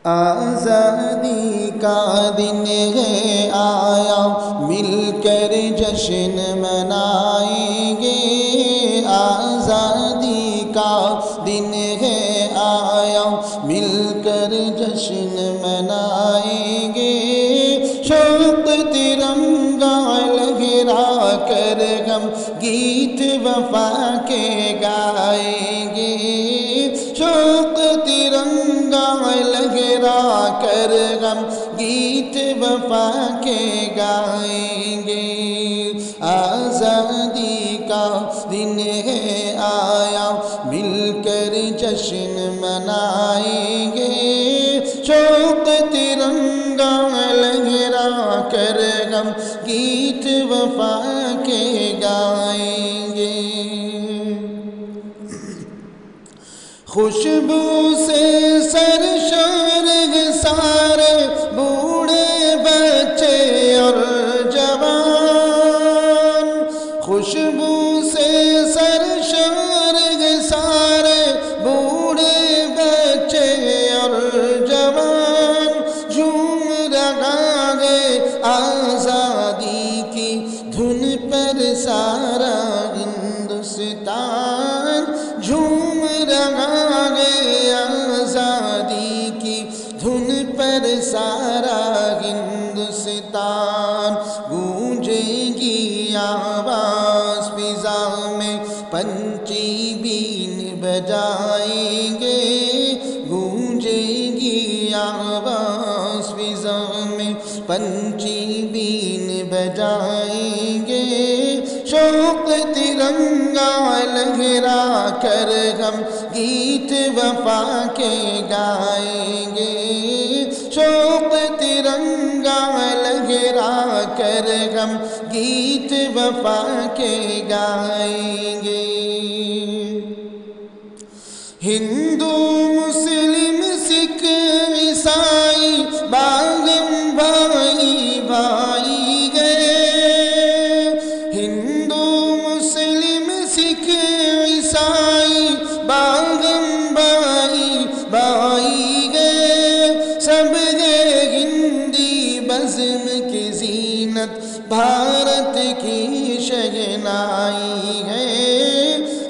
آزادی کا دن ہے آیا، مل کر جشن منائیں گے۔ آزادی کا دن ہے آیا، مل کر جشن منائیں گے۔ شوق ترنگا لہرا کر ہم گیت وفا کے گائیں گے۔ شوق ترنگا لہرا کر ہم گیت وفا کے گائیں گے۔ آزادی کا دن ہے آیا، مل کر جشن منائیں گے۔ شوق ترنگا لہرا کر ہم گیت وفا کے گائیں گے۔ خوشبو سے سرشار سارے بوڑھے بچے اور جوان۔ خوشبو سے سرشار سارے بوڑھے بچے اور جوان۔ جھوم رہا ہے آزادی کی دھن پر سارا ہندوستان۔ جھوم رہا ہے آزادی کی دھن پر سارا ہندوستان۔ گونجے گی آواز فضا میں، پنچھی بین بجائیں گے۔ گونجے گی آواز فضا میں، پنچھی بین بجائیں گے۔ شوق ترنگا لہرا کر ہم گیت وفا کے گائیں گے۔ شوق ترنگا لہرا کر ہم گیت وفا کے گائیں گے۔ ہندو مسلم سکھ عیسائی باغم بھائی بھائی گئے۔ ہندو مسلم سکھ عیسائی باغم بھائی بھائی گئے۔ سب گئے ہندی بزم کی زینت بھارت کی شہنائی ہے۔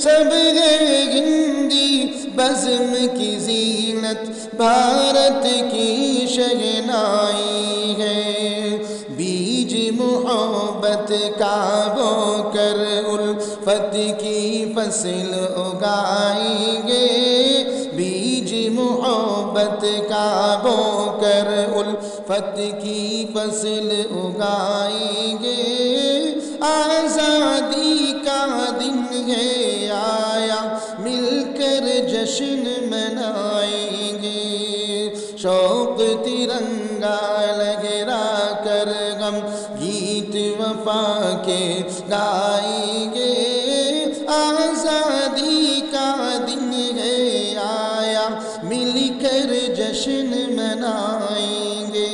سب گئے ہندی بزم کی زینت بھارت کی شہنائی ہے۔ بیج محبت کا بو کر الفت کی فصل اگائیں گے۔ بیج محبت کا بو کر الفت کی فصل اگائیں گے۔ آزادی کا دن ہے آیا، مل کر جشن منائیں گے۔ شوق ترنگا لہرا کر ہم گیت وفا کے گائیں گے۔ آزادی کا دن ہے آیا، مل کر جشن منائیں گے۔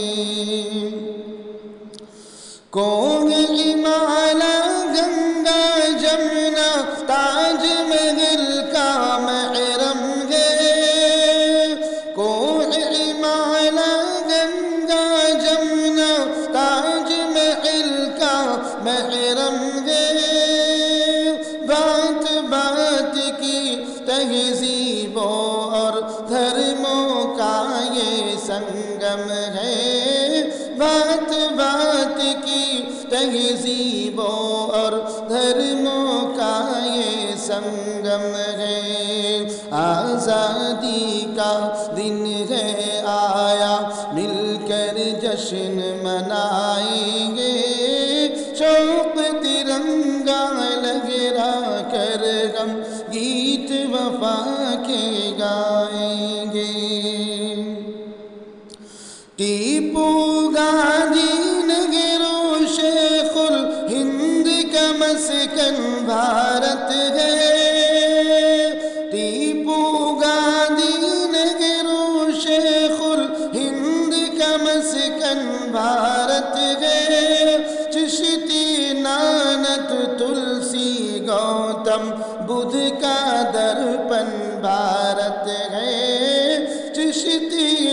کوہ ہمالا گنگا جمنا تاج محل کا محرم ہے۔ کوہ ہمالا گنگا جمنا تاج محل کا محرم ہے۔ بات بات کی تہذیبوں اور دھرموں کا یہ سنگم ہے۔ بات بات کی تہذیبوں اور دھرموں کا یہ سنگم ہے۔ آزادی کا دن ہے آیا، مل کر جشن منائیں گے۔ شوق ترنگا لہرا کر ہم گیت وفا کے گائیں گے۔ ٹیپو گاندھی نہرو شیخ الہند کا مسکن بھارت ہے۔ ٹیپو گاندھی نہرو شیخ الہند کا مسکن بھارت ہے۔ چشتی نانک تلسی گوتم بدھ کا درپن بھارت ہے۔ چشتی